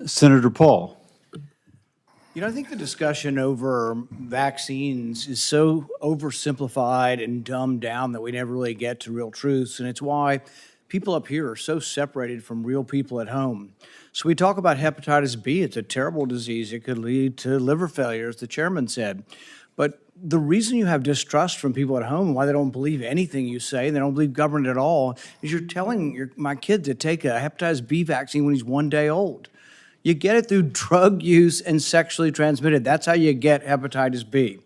Senator Paul. I think the discussion over vaccines is so oversimplified and dumbed down that we never really get to real truths. And it's why people up here are so separated from real people at home. So we talk about hepatitis B. It's a terrible disease. It could lead to liver failure, as the chairman said. But the reason you have distrust from people at home, why they don't believe anything you say, and they don't believe government at all, is you're telling my kid to take a hepatitis B vaccine when he's 1 day old. You get it through drug use and sexually transmitted. That's how you get hepatitis B.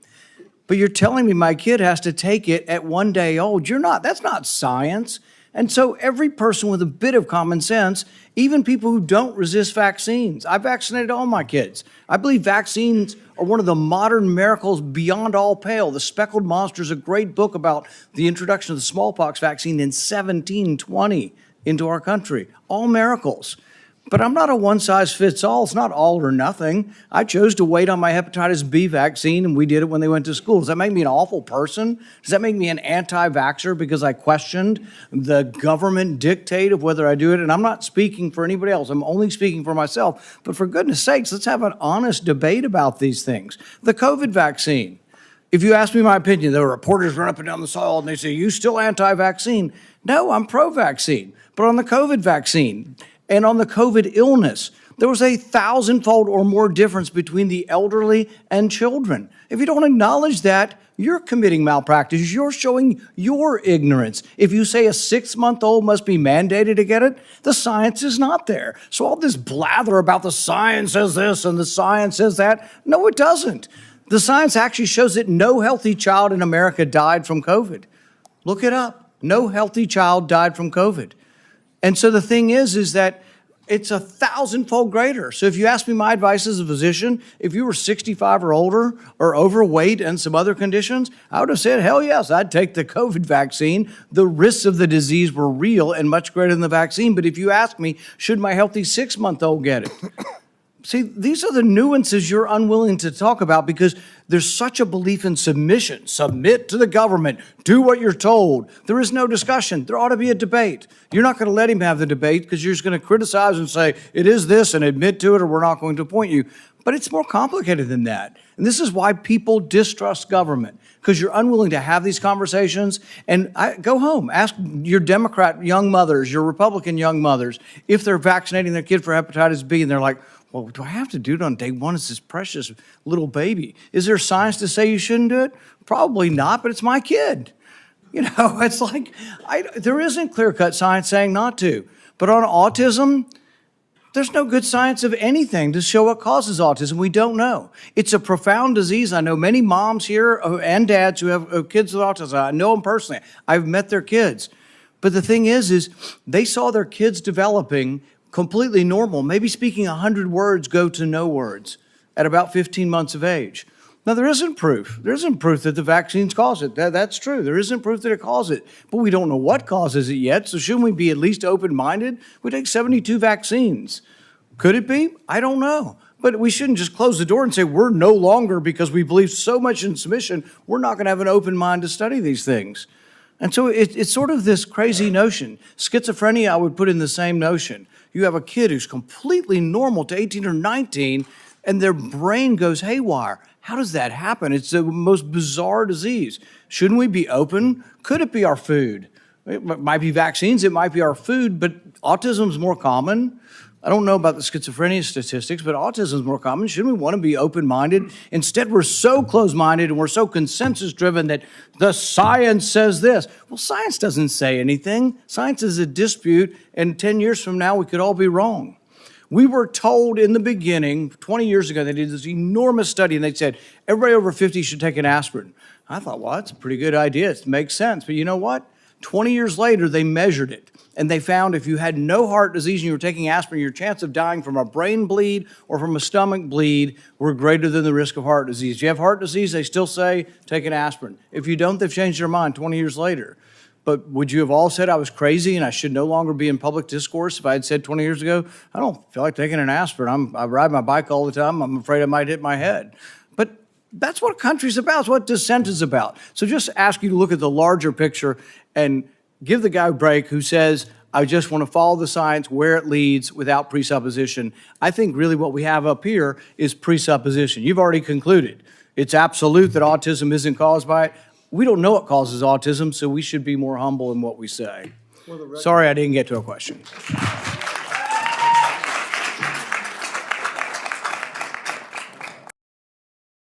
But you're telling me my kid has to take it at 1 day old. That's not science. And so every person with a bit of common sense, even people who don't resist vaccines, I vaccinated all my kids. I believe vaccines are one of the modern miracles beyond all pale. The Speckled Monster is a great book about the introduction of the smallpox vaccine in 1720 into our country. All miracles. But I'm not a one-size-fits-all. It's not all or nothing. I chose to wait on my hepatitis B vaccine, and we did it when they went to school. Does that make me an awful person? Does that make me an anti-vaxxer because I questioned the government dictate of whether I do it? And I'm not speaking for anybody else. I'm only speaking for myself. But for goodness sakes, let's have an honest debate about these things. The COVID vaccine. If you ask me my opinion, the reporters run up and down the hall and they say, "You still anti-vaccine?" No, I'm pro-vaccine. But on the COVID vaccine, and on the COVID illness, there was a 1,000-fold or more difference between the elderly and children. If you don't acknowledge that, you're committing malpractice. You're showing your ignorance. If you say a 6-month-old must be mandated to get it, the science is not there. So all this blather about the science says this and the science says that, no, it doesn't. The science actually shows that no healthy child in America died from COVID. Look it up. No healthy child died from COVID. And so the thing is that it's 1,000-fold greater. So if you ask me my advice as a physician, if you were 65 or older or overweight and some other conditions, I would have said, hell yes, I'd take the COVID vaccine. The risks of the disease were real and much greater than the vaccine. But if you ask me, should my healthy 6-month-old get it? See, these are the nuances you're unwilling to talk about because there's such a belief in submission. Submit to the government. Do what you're told. There is no discussion. There ought to be a debate. You're not going to let him have the debate because you're just going to criticize and say, it is this, and admit to it, or we're not going to appoint you. But it's more complicated than that. And this is why people distrust government, because you're unwilling to have these conversations. And go home, ask your Democrat young mothers, your Republican young mothers, if they're vaccinating their kid for hepatitis B, and they're like, well, do I have to do it on day one? It's this precious little baby. Is there science to say you shouldn't do it? Probably not, but it's my kid. It's like, there isn't clear-cut science saying not to. But on autism, there's no good science of anything to show what causes autism. We don't know. It's a profound disease. I know many moms here and dads who have kids with autism. I know them personally. I've met their kids. But the thing is they saw their kids developing completely normal, maybe speaking 100 words go to no words at about 15 months of age. Now, there isn't proof. There isn't proof that the vaccines cause it. That's true. There isn't proof that it causes it. But we don't know what causes it yet, so shouldn't we be at least open-minded? We take 72 vaccines. Could it be? I don't know. But we shouldn't just close the door and say we're no longer, because we believe so much in submission, we're not going to have an open mind to study these things. And so it's sort of this crazy notion. Schizophrenia, I would put in the same notion. You have a kid who's completely normal to 18 or 19, and their brain goes haywire. How does that happen? It's the most bizarre disease. Shouldn't we be open? Could it be our food? It might be vaccines, it might be our food, but autism's more common. I don't know about the schizophrenia statistics, but autism is more common. Shouldn't we want to be open-minded? Instead, we're so closed-minded and we're so consensus-driven that the science says this. Well, science doesn't say anything. Science is a dispute, and 10 years from now, we could all be wrong. We were told in the beginning, 20 years ago, they did this enormous study, and they said, everybody over 50 should take an aspirin. I thought, well, that's a pretty good idea. It makes sense. But you know what? 20 years later, they measured it. And they found if you had no heart disease and you were taking aspirin, your chance of dying from a brain bleed or from a stomach bleed were greater than the risk of heart disease. If you have heart disease, they still say take an aspirin. If you don't, they've changed their mind 20 years later. But would you have all said I was crazy and I should no longer be in public discourse if I had said 20 years ago, I don't feel like taking an aspirin. I ride my bike all the time. I'm afraid I might hit my head. But that's what a country's about. It's what dissent is about. So just ask you to look at the larger picture and give the guy a break who says, I just want to follow the science where it leads without presupposition. I think really what we have up here is presupposition. You've already concluded. It's absolute that autism isn't caused by it. We don't know what causes autism, so we should be more humble in what we say. Sorry I didn't get to a question.